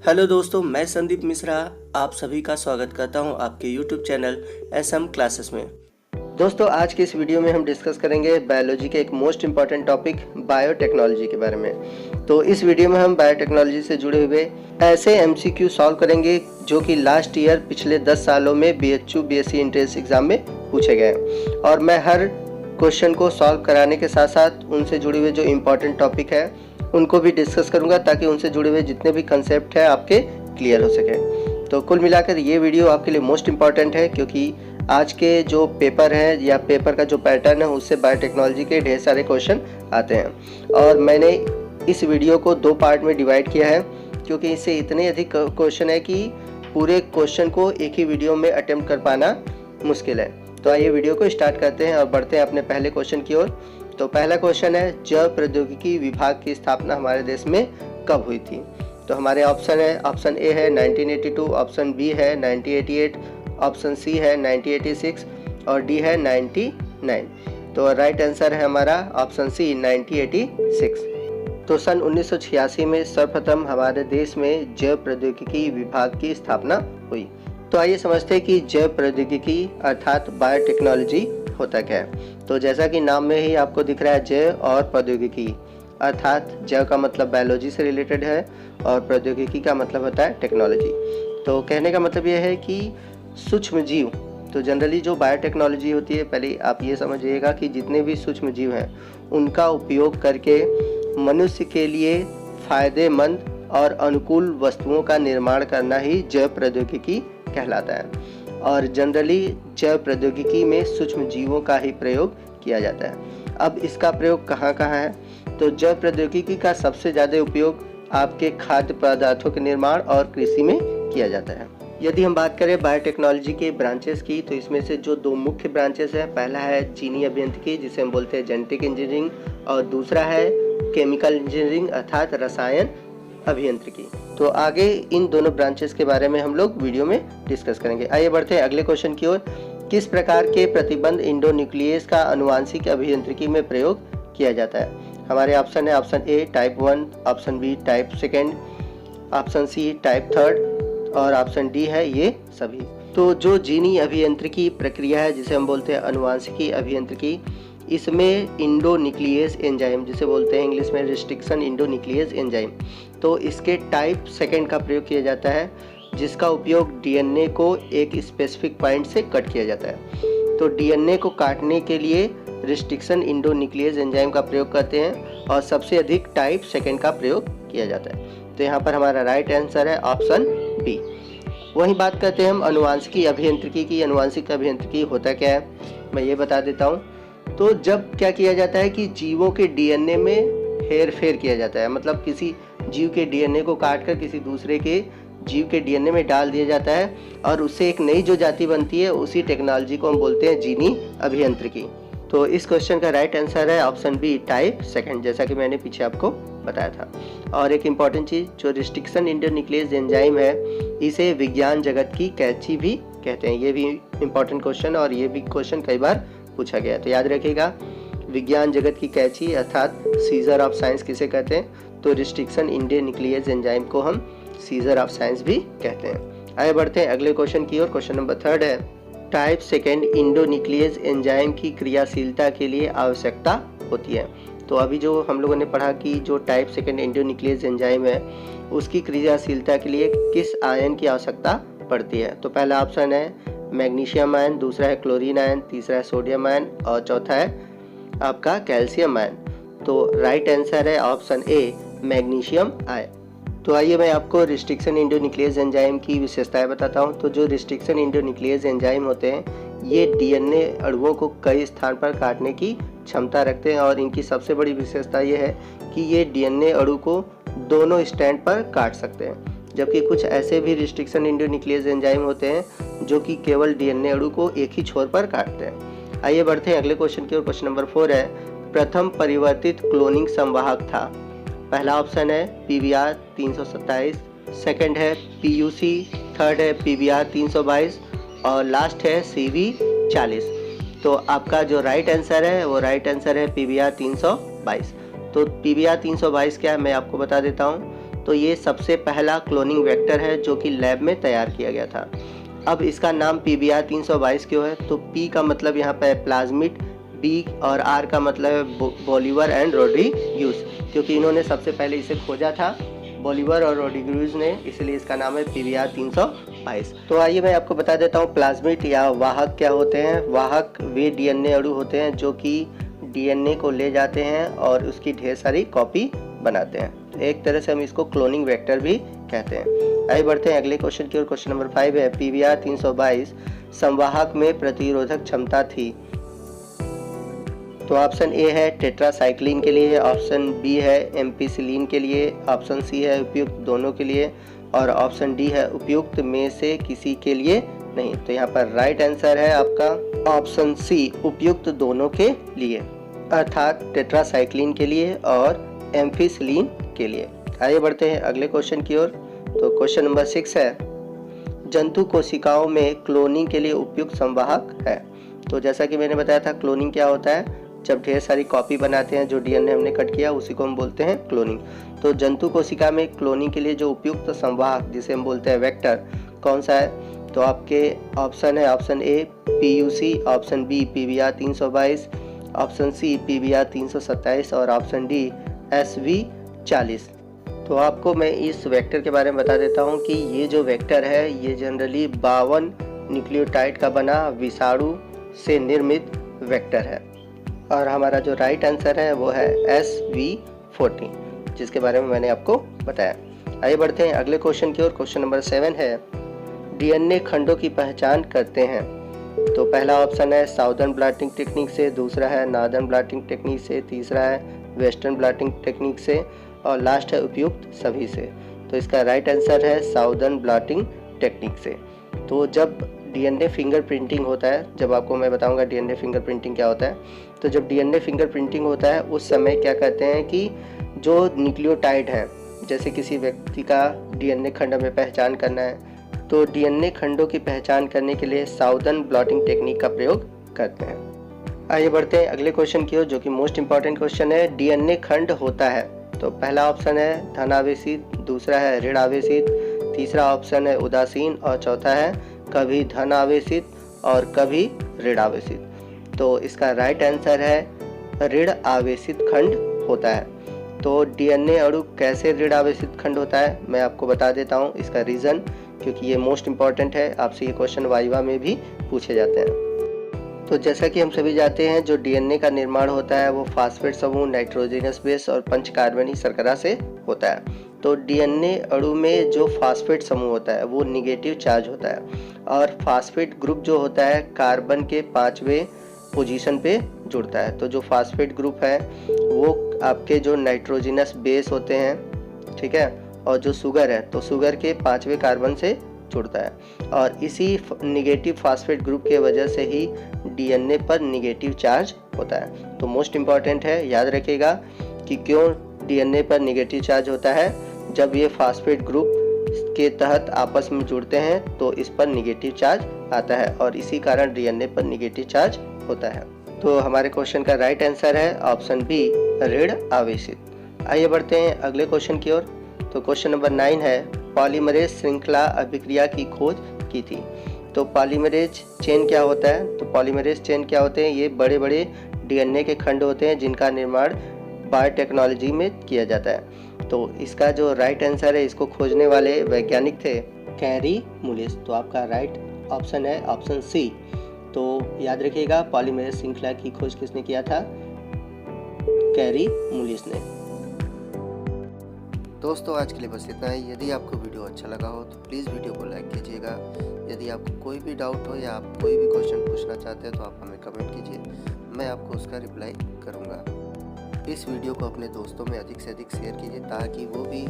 Hello दोस्तों, मैं संदीप मिश्रा आप सभी का स्वागत करता हूं आपके यूट्यूब चैनल एसएम क्लासेस में। दोस्तों, आज के इस वीडियो में हम डिस्कस करेंगे बायोलॉजी के एक मोस्ट इम्पॉर्टेंट टॉपिक बायोटेक्नोलॉजी के बारे में। तो इस वीडियो में हम बायोटेक्नोलॉजी से जुड़े हुए ऐसे एमसीक्यू सॉल्व करेंगे जो कि लास्ट ईयर पिछले 10 सालों में बीएचयू बीएससी एंट्रेंस एग्जाम में पूछे गए। और मैं हर क्वेश्चन को सॉल्व कराने के साथ साथ उनसे जुड़े हुए जो इम्पोर्टेंट टॉपिक है उनको भी डिस्कस करूंगा ताकि उनसे जुड़े हुए जितने भी कंसेप्ट है आपके क्लियर हो सके। तो कुल मिलाकर ये वीडियो आपके लिए मोस्ट इम्पॉर्टेंट है क्योंकि आज के जो पेपर है या पेपर का जो पैटर्न है उससे बायोटेक्नोलॉजी के ढेर सारे क्वेश्चन आते हैं। और मैंने इस वीडियो को 2 पार्ट में डिवाइड किया है क्योंकि इससे इतने अधिक क्वेश्चन है कि पूरे क्वेश्चन को एक ही वीडियो में अटेम्प्ट कर पाना मुश्किल है। तो आइए वीडियो को स्टार्ट करते हैं और बढ़ते हैं अपने पहले क्वेश्चन की ओर। तो पहला क्वेश्चन है, जैव प्रौद्योगिकी विभाग की स्थापना हमारे देश में कब हुई थी? तो हमारे ऑप्शन है, ऑप्शन ए है 1982, ऑप्शन बी है 1988, ऑप्शन सी है 1986 और डी है 99। तो राइट आंसर है हमारा ऑप्शन सी 1986। तो सन 1986 में सर्वप्रथम हमारे देश में जैव प्रौद्योगिकी विभाग की स्थापना हुई। तो आइए समझते हैं कि जैव प्रौद्योगिकी अर्थात बायोटेक्नोलॉजी होता क्या है। तो जैसा कि नाम में ही आपको दिख रहा है जैव और प्रौद्योगिकी, अर्थात जैव का मतलब बायोलॉजी से रिलेटेड है और प्रौद्योगिकी का मतलब होता है टेक्नोलॉजी। तो कहने का मतलब यह है कि सूक्ष्म जीव, तो जनरली जो बायोटेक्नोलॉजी होती है, पहले आप ये समझिएगा कि जितने भी सूक्ष्म जीव हैं उनका उपयोग करके मनुष्य के लिए फायदेमंद और अनुकूल वस्तुओं का निर्माण करना ही जैव प्रौद्योगिकी कहलाता है। और जनरली जैव प्रौद्योगिकी में सूक्ष्म जीवों का ही प्रयोग किया जाता है। अब इसका प्रयोग कहाँ कहाँ है? तो जैव प्रौद्योगिकी का सबसे ज़्यादा उपयोग आपके खाद्य पदार्थों के निर्माण और कृषि में किया जाता है। यदि हम बात करें बायोटेक्नोलॉजी के ब्रांचेस की, तो इसमें से जो 2 मुख्य ब्रांचेस हैं, पहला है चीनी अभियांत्रिकी जिसे हम बोलते हैं जेनेटिक इंजीनियरिंग, और दूसरा है केमिकल इंजीनियरिंग अर्थात रसायन अभियांत्रिकी। तो आगे इन दोनों ब्रांचेस के बारे में हम लोग वीडियो में डिस्कस करेंगे। आइए बढ़ते हैं अगले क्वेश्चन की ओर। किस प्रकार के प्रतिबंध इंडोन्यूक्लियस का आनुवांशिक अभियांत्रिकी में प्रयोग किया जाता है? हमारे ऑप्शन है, option A type 1, option B type 2, option C type 3 और ऑप्शन डी है ये सभी। तो जो जीनी अभियांत्रिकी प्रक्रिया है जिसे हम बोलते हैं आनुवांशिकी अभियांत्रिकी, इसमें इंडोन्यूक्लियस एंजाइम जिसे बोलते हैं इंग्लिश में रिस्ट्रिक्शन इंडोन्यूक्लियस एंजाइम, तो इसके टाइप 2 का प्रयोग किया जाता है जिसका उपयोग डीएनए को एक स्पेसिफिक पॉइंट से कट किया जाता है। तो डीएनए को काटने के लिए रिस्ट्रिक्शन इंडोन्यूक्लियस एंजाइम का प्रयोग करते हैं और सबसे अधिक टाइप 2 का प्रयोग किया जाता है। तो यहाँ पर हमारा राइट आंसर है ऑप्शन बी। वहीं बात करते हैं हम आनुवांशिकी अभियांत्रिकी की। आनुवांशिक अभियांत्रिकी होता क्या है मैं ये बता देता हूँ। तो जब क्या किया जाता है कि जीवों के डीएनए में हेर फेर किया जाता है, मतलब किसी जीव के डीएनए को काटकर किसी दूसरे के जीव के डीएनए में डाल दिया जाता है और उससे एक नई जो जाति बनती है, उसी टेक्नोलॉजी को हम बोलते हैं जीनी अभियांत्रिकी। तो इस क्वेश्चन का राइट आंसर है ऑप्शन बी टाइप 2, जैसा कि मैंने पीछे आपको बताया था। और एक इम्पॉर्टेंट चीज़, जो रिस्ट्रिक्शन इंडोन्यूक्लियस एंजाइम है इसे विज्ञान जगत की कैंची भी कहते हैं। ये भी इम्पॉर्टेंट क्वेश्चन और ये भी क्वेश्चन कई बार पूछा गया, तो याद रखिएगा विज्ञान जगत की कैंची अर्थात सीजर ऑफ साइंस किसे कहते हैं? तो रिस्ट्रिक्शन इंडोन्यूक्लियस एंजाइम को हम सीजर ऑफ साइंस भी कहते हैं। आगे बढ़ते हैं अगले क्वेश्चन की ओर। क्वेश्चन नंबर 3 है, टाइप 2 इंडोन्यूक्लियस एंजाइम की क्रियाशीलता के लिए आवश्यकता होती है। तो अभी जो हम लोगों ने पढ़ा कि जो टाइप 2 इंडोन्यूक्लियस एंजाइम है उसकी क्रियाशीलता के लिए किस आयन की आवश्यकता पड़ती है? तो पहला ऑप्शन है मैग्नीशियम आयन, दूसरा है क्लोरीन आयन, तीसरा है सोडियम आयन और चौथा है आपका कैल्शियम आयन। तो राइट आंसर है ऑप्शन ए मैग्नीशियम आयन। तो आइए मैं आपको रिस्ट्रिक्शन इंडोन्यूक्लियस एंजाइम की विशेषताएं बताता हूं। तो जो रिस्ट्रिक्शन इंडोन्यूक्लियस एंजाइम होते हैं ये डीएनए अणुओं को कई स्थान पर काटने की क्षमता रखते हैं और इनकी सबसे बड़ी विशेषता ये है कि ये डीएनए अणु को दोनों स्टैंड पर काट सकते हैं, जबकि कुछ ऐसे भी रिस्ट्रिक्शन इंडोन्यूक्लियस एंजाइम होते हैं जो कि केवल डीएनए अणु को एक ही छोर पर काटते हैं। आइए बढ़ते हैं अगले क्वेश्चन की ओर। क्वेश्चन नंबर 4 है, प्रथम परिवर्तित क्लोनिंग संवाहक था? पहला ऑप्शन है पीवीआर 327, सेकंड है पीयूसी, थर्ड है पीवीआर 322 और लास्ट है CV40। तो आपका जो राइट आंसर है वो राइट आंसर है पीवीआर 322। तो पीवीआर 322 क्या है मैं आपको बता देता हूँ। तो ये सबसे पहला क्लोनिंग वेक्टर है जो कि लैब में तैयार किया गया था। अब इसका नाम PBR 322 क्यों है? तो P का मतलब यहाँ पे है प्लाज्मिड, B और R का मतलब है बोलिवर एंड रोड्रिग्यूज, क्योंकि इन्होंने सबसे पहले इसे खोजा था बोलिवर और रोड्रिग्यूज ने, इसलिए इसका नाम है PBR 322। तो आइए मैं आपको बता देता हूँ प्लाज्मिड या वाहक क्या होते हैं। वाहक वे DNA अणु होते हैं जो कि DNA को ले जाते हैं और उसकी ढेर सारी कॉपी बनाते हैं। तो एक तरह से हम इसको क्लोनिंग वेक्टर भी कहते हैं। आइए बढ़ते हैं अगले क्वेश्चन की ओर। क्वेश्चन नंबर 5 है PBR 322 संवाहक में प्रतिरोधक क्षमता थी। तो ऑप्शन ए है टेट्रासाइक्लिन के लिए, ऑप्शन बी है एम्पिसिलिन के लिए, ऑप्शन सी है उपयुक्त दोनों के लिए और ऑप्शन डी है उपयुक्त में से किसी के लिए नहीं। तो यहाँ पर राइट आंसर है आपका ऑप्शन सी, उपयुक्त दोनों के लिए, अर्थात टेट्रासाइक्लिन के लिए और एम्पिसिलिन के लिए। आइए बढ़ते हैं अगले क्वेश्चन की ओर। तो क्वेश्चन नंबर 6 है जंतु कोशिकाओं में क्लोनिंग के लिए उपयुक्त संवाहक है। तो जैसा कि मैंने बताया था क्लोनिंग क्या होता है, जब ढेर सारी कॉपी बनाते हैं जो DNA हमने कट किया उसी को हम बोलते हैं क्लोनिंग। तो जंतु कोशिका में क्लोनिंग के लिए जो उपयुक्त संवाहक जिसे हम बोलते हैं वेक्टर कौन सा है? तो आपके ऑप्शन है option A PUC, option B PBR 322, option C PBR 327 और ऑप्शन डी SV40। तो आपको मैं इस वेक्टर के बारे में बता देता हूँ कि ये जो वेक्टर है ये जनरली 52 न्यूक्लियोटाइड का बना विषाणु से निर्मित वेक्टर है और हमारा जो राइट आंसर है वो है SV40, जिसके बारे में मैंने आपको बताया। आइए बढ़ते हैं अगले क्वेश्चन की ओर। क्वेश्चन नंबर 7 है DNA खंडों की पहचान करते हैं। तो पहला ऑप्शन है साउदर्न ब्लॉटिंग टेक्निक से, दूसरा है नॉर्दर्न ब्लॉटिंग टेक्निक से, तीसरा है वेस्टर्न ब्लॉटिंग टेक्निक से और लास्ट है उपयुक्त सभी से। तो इसका राइट आंसर है साउदर्न ब्लॉटिंग टेक्निक से। तो जब DNA फिंगरप्रिंटिंग होता है, जब आपको मैं बताऊंगा DNA फिंगरप्रिंटिंग क्या होता है, तो जब DNA फिंगरप्रिंटिंग होता है उस समय क्या कहते हैं कि जो न्यूक्लियोटाइड है, जैसे किसी व्यक्ति का DNA खंड में पहचान करना है तो DNA खंडों की पहचान करने के लिए साउदर्न ब्लॉटिंग टेक्निक का प्रयोग करते हैं। आइए बढ़ते हैं अगले क्वेश्चन की ओर जो कि मोस्ट इंपॉर्टेंट क्वेश्चन है। DNA खंड होता है, तो पहला ऑप्शन है धनावेशित, दूसरा है ऋण आवेशित, तीसरा ऑप्शन है उदासीन और चौथा है कभी धन आवेशित और कभी ऋण आवेशित। तो इसका राइट आंसर है ऋण आवेशित खंड होता है। तो DNA अणु कैसे ऋण आवेशित खंड होता है मैं आपको बता देता हूँ इसका रीज़न, क्योंकि ये मोस्ट इम्पॉर्टेंट है, आपसे ये क्वेश्चन वाइवा में भी पूछे जाते हैं। तो जैसा कि हम सभी जानते हैं जो DNA का निर्माण होता है वो फास्फेट समूह, नाइट्रोजनस बेस और पंचकार्बनिक शर्करा से होता है। तो DNA अणु में जो फास्फेट समूह होता है वो निगेटिव चार्ज होता है और फास्फेट ग्रुप जो होता है कार्बन के 5वें पोजीशन पे जुड़ता है। तो जो फास्फेट ग्रुप है वो आपके जो नाइट्रोजनस बेस होते हैं, ठीक है, और जो शुगर है तो शुगर के 5वें कार्बन से जुड़ता है और इसी निगेटिव फास्फेट ग्रुप के वजह से ही DNA पर निगेटिव चार्ज होता है। तो मोस्ट इम्पॉर्टेंट है, याद रखिएगा कि क्यों DNA पर निगेटिव चार्ज होता है। जब ये फास्फेट ग्रुप के तहत आपस में जुड़ते हैं तो इस पर निगेटिव चार्ज आता है और इसी कारण DNA पर निगेटिव चार्ज होता है। तो हमारे क्वेश्चन का राइट आंसर है ऑप्शन बी ऋण आवेशित। आइए बढ़ते हैं अगले क्वेश्चन की ओर। तो क्वेश्चन नंबर 9 है पॉलीमरेज श्रृंखला अभिक्रिया की खोज की थी। तो पॉलीमरेज चेन क्या होता है? तो पॉलीमरेज चेन क्या होते हैं? ये बड़े बड़े DNA के खंड होते हैं जिनका निर्माण बायोटेक्नोलॉजी में किया जाता है। तो इसका जो राइट आंसर है, इसको खोजने वाले वैज्ञानिक थे कैरी मुलिस। तो आपका राइट ऑप्शन है ऑप्शन सी। तो याद रखिएगा पॉलीमरेज श्रृंखला की खोज किसने किया था? कैरी मुलिस ने। दोस्तों आज के लिए बस इतना ही। यदि आपको वीडियो अच्छा लगा हो तो प्लीज़ वीडियो को लाइक कीजिएगा। यदि आपको कोई भी डाउट हो या आप कोई भी क्वेश्चन पूछना चाहते हैं तो आप हमें कमेंट कीजिए, मैं आपको उसका रिप्लाई करूँगा। इस वीडियो को अपने दोस्तों में अधिक से अधिक शेयर कीजिए ताकि वो भी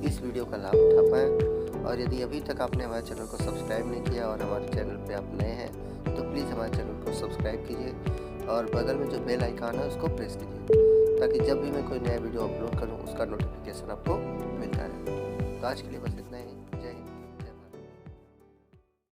इस वीडियो का लाभ उठा पाएँ। और यदि अभी तक आपने हमारे चैनल को सब्सक्राइब नहीं किया और हमारे चैनल पे आप नए हैं तो प्लीज़ हमारे चैनल को सब्सक्राइब कीजिए और बगल में जो बेल आइकन है उसको प्रेस कीजिए ताकि जब भी मैं कोई नया वीडियो अपलोड करूँ उसका नोटिफिकेशन आपको मिलता रहे। तो आज के लिए बस इतना।